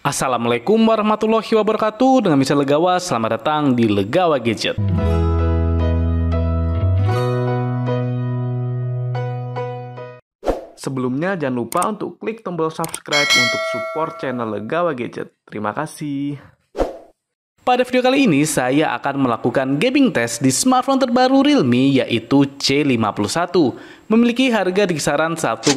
Assalamualaikum warahmatullahi wabarakatuh. Dengan Misal Legawa, selamat datang di Legawa Gadget. Sebelumnya jangan lupa untuk klik tombol subscribe untuk support channel Legawa Gadget. Terima kasih. Pada video kali ini, saya akan melakukan gaming test di smartphone terbaru Realme, yaitu C51. Memiliki harga di kisaran 1,9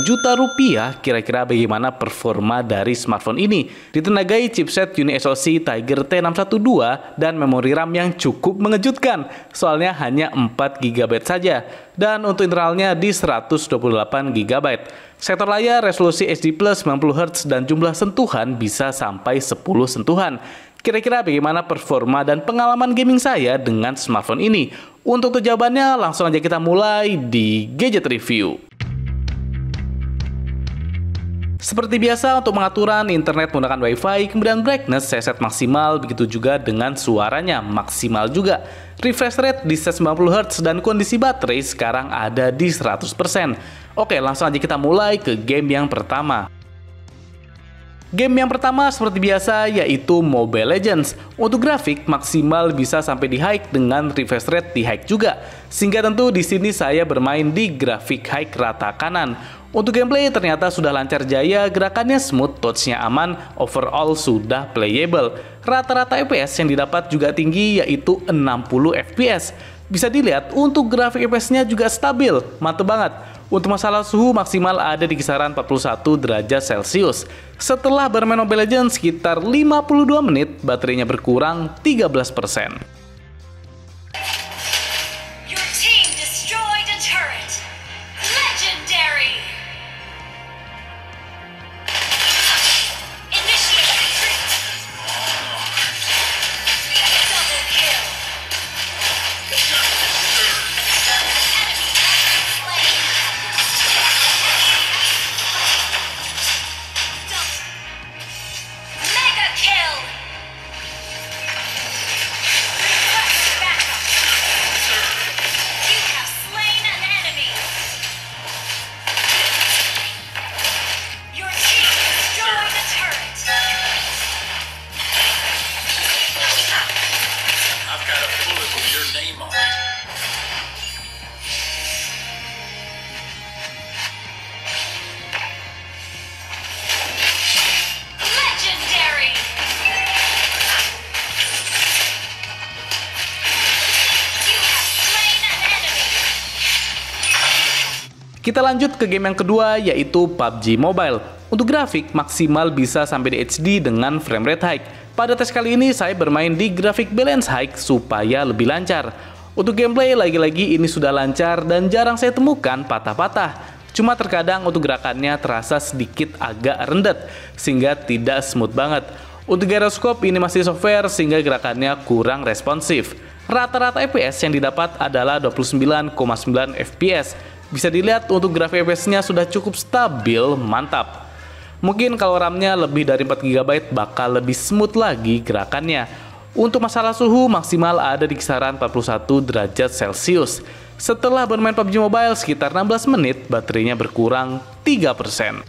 juta rupiah. Kira-kira bagaimana performa dari smartphone ini? Ditenagai chipset UniSoC Tiger T612 dan memori RAM yang cukup mengejutkan. Soalnya hanya 4 GB saja. Dan untuk internalnya di 128 GB. Sektor layar resolusi HD+ 90Hz dan jumlah sentuhan bisa sampai 10 sentuhan. Kira-kira bagaimana performa dan pengalaman gaming saya dengan smartphone ini? Untuk jawabannya, langsung aja kita mulai di Gadget Review. Seperti biasa, untuk pengaturan internet menggunakan WiFi, kemudian brightness saya set maksimal, begitu juga dengan suaranya maksimal juga. Refresh rate di 90Hz dan kondisi baterai sekarang ada di 100%. Oke, langsung aja kita mulai ke game yang pertama. Game yang pertama seperti biasa yaitu Mobile Legends. Untuk grafik maksimal bisa sampai di high dengan refresh rate di high juga. Sehingga tentu di sini saya bermain di grafik high rata kanan. Untuk gameplay ternyata sudah lancar jaya, gerakannya smooth, touch-nya aman, overall sudah playable. Rata-rata FPS yang didapat juga tinggi yaitu 60 FPS. Bisa dilihat untuk grafik FPS-nya juga stabil, mantep banget. Untuk masalah suhu maksimal ada di kisaran 41 derajat Celcius. Setelah bermain Mobile Legends sekitar 52 menit, baterainya berkurang 13%. Kita lanjut ke game yang kedua yaitu PUBG Mobile. Untuk grafik maksimal bisa sampai di HD dengan frame rate high. Pada tes kali ini saya bermain di grafik balance high supaya lebih lancar. Untuk gameplay lagi-lagi ini sudah lancar dan jarang saya temukan patah-patah. Cuma terkadang untuk gerakannya terasa sedikit agak rendet sehingga tidak smooth banget. Untuk gyroscope ini masih software sehingga gerakannya kurang responsif. Rata-rata FPS yang didapat adalah 29,9 FPS. Bisa dilihat untuk grafik FPS-nya sudah cukup stabil, mantap. Mungkin kalau RAM-nya lebih dari 4 GB bakal lebih smooth lagi gerakannya. Untuk masalah suhu maksimal ada di kisaran 41 derajat Celcius. Setelah bermain PUBG Mobile sekitar 16 menit, baterainya berkurang 3%.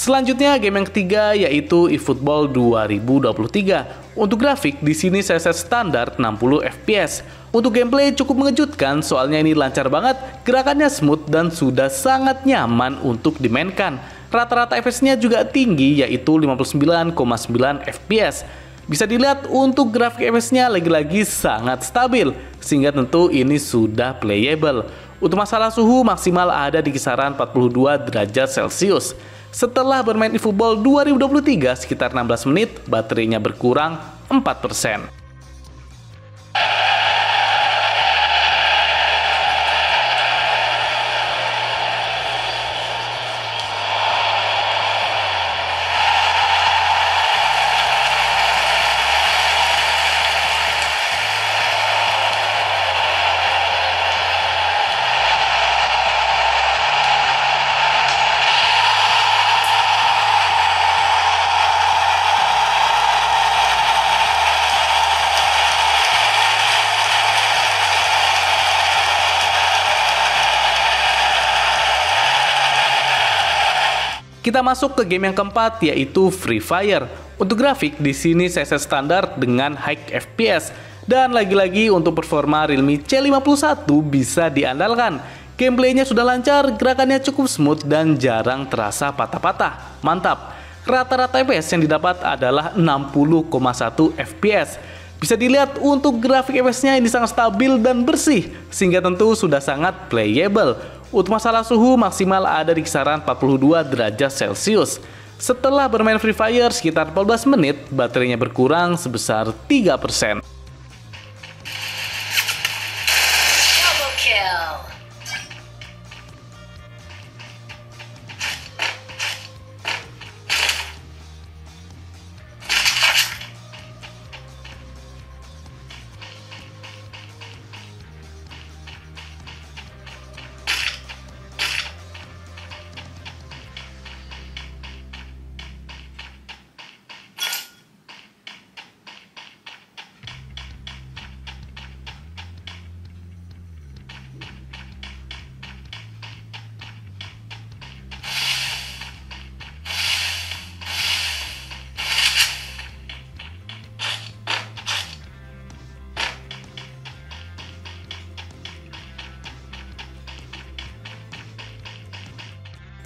Selanjutnya game yang ketiga yaitu eFootball 2023. Untuk grafik di sini saya set standar 60 fps. Untuk gameplay cukup mengejutkan, soalnya ini lancar banget, gerakannya smooth dan sudah sangat nyaman untuk dimainkan. Rata-rata FPS-nya juga tinggi, yaitu 59,9 FPS. Bisa dilihat untuk grafik FPS-nya lagi-lagi sangat stabil, sehingga tentu ini sudah playable. Untuk masalah suhu maksimal ada di kisaran 42 derajat Celcius. Setelah bermain eFootball 2023 sekitar 16 menit, baterainya berkurang 4%. Kita masuk ke game yang keempat, yaitu Free Fire. Untuk grafik, di sini saya set standar dengan high FPS. Dan lagi-lagi untuk performa Realme C51 bisa diandalkan. Gameplaynya sudah lancar, gerakannya cukup smooth dan jarang terasa patah-patah. Mantap! Rata-rata FPS yang didapat adalah 60,1 FPS. Bisa dilihat untuk grafik FPS-nya ini sangat stabil dan bersih, sehingga tentu sudah sangat playable. Untuk masalah suhu maksimal ada di kisaran 42 derajat Celcius. Setelah bermain Free Fire sekitar 14 menit, baterainya berkurang sebesar 3%. Double kill.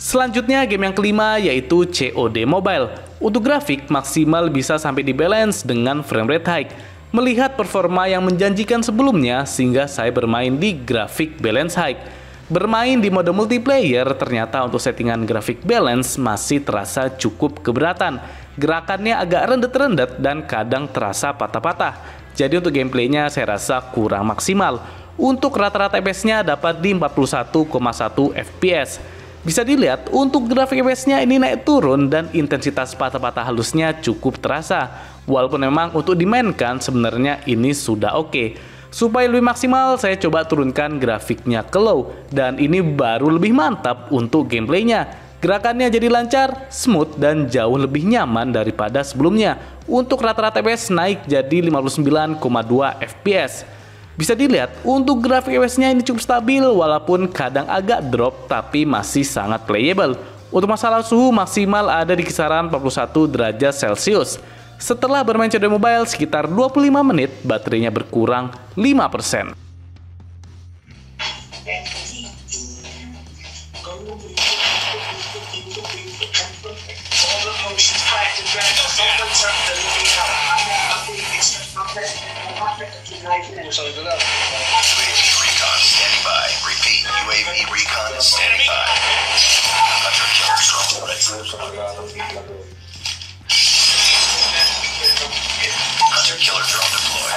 Selanjutnya game yang kelima yaitu COD Mobile. Untuk grafik maksimal bisa sampai di balance dengan frame rate high. Melihat performa yang menjanjikan sebelumnya sehingga saya bermain di grafik balance high. Bermain di mode multiplayer ternyata untuk settingan grafik balance masih terasa cukup keberatan. Gerakannya agak rendet-rendet dan kadang terasa patah-patah. Jadi untuk gameplaynya saya rasa kurang maksimal. Untuk rata-rata FPS-nya dapat di 41,1 FPS. Bisa dilihat untuk grafik FPS-nya ini naik turun dan intensitas patah-patah halusnya cukup terasa. Walaupun memang untuk dimainkan sebenarnya ini sudah oke. Supaya lebih maksimal saya coba turunkan grafiknya ke low dan ini baru lebih mantap untuk gameplaynya. Gerakannya jadi lancar, smooth dan jauh lebih nyaman daripada sebelumnya. Untuk rata-rata FPS naik jadi 59,2 FPS. Bisa dilihat, untuk grafik FPS-nya ini cukup stabil walaupun kadang agak drop tapi masih sangat playable. Untuk masalah suhu maksimal ada di kisaran 41 derajat Celcius. Setelah bermain COD Mobile sekitar 25 menit, baterainya berkurang 5%. UAV recon standing by. Repeat, UAV recon standing by. Hunter killer drone. Hunter killer drone deployed.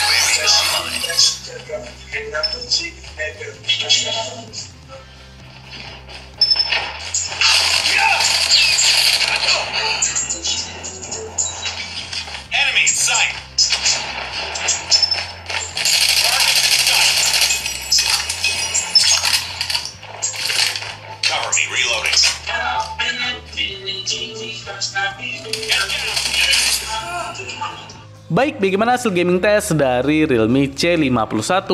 UAV online. Enemy in sight. Cover me, reloading. Baik, bagaimana hasil gaming test dari Realme C51?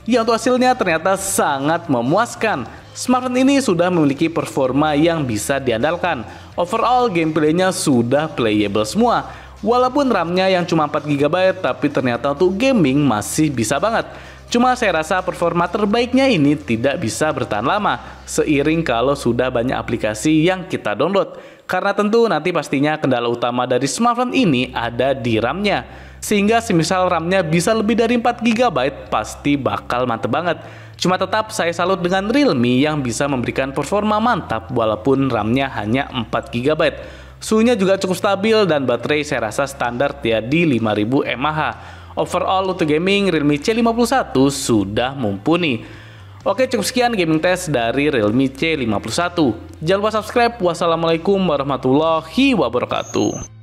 Ya, untuk hasilnya ternyata sangat memuaskan. Smartphone ini sudah memiliki performa yang bisa diandalkan. Overall, gameplaynya sudah playable semua. Walaupun RAM-nya yang cuma 4GB, tapi ternyata untuk gaming masih bisa banget. Cuma saya rasa performa terbaiknya ini tidak bisa bertahan lama, seiring kalau sudah banyak aplikasi yang kita download. Karena tentu nanti pastinya kendala utama dari smartphone ini ada di RAM-nya. Sehingga semisal RAM-nya bisa lebih dari 4GB, pasti bakal mantep banget. Cuma tetap saya salut dengan Realme yang bisa memberikan performa mantap walaupun RAM-nya hanya 4GB. Suhunya juga cukup stabil dan baterai saya rasa standar ya di 5000 mAh. Overall untuk gaming Realme C51 sudah mumpuni. Oke, cukup sekian gaming test dari Realme C51. Jangan lupa subscribe. Wassalamualaikum warahmatullahi wabarakatuh.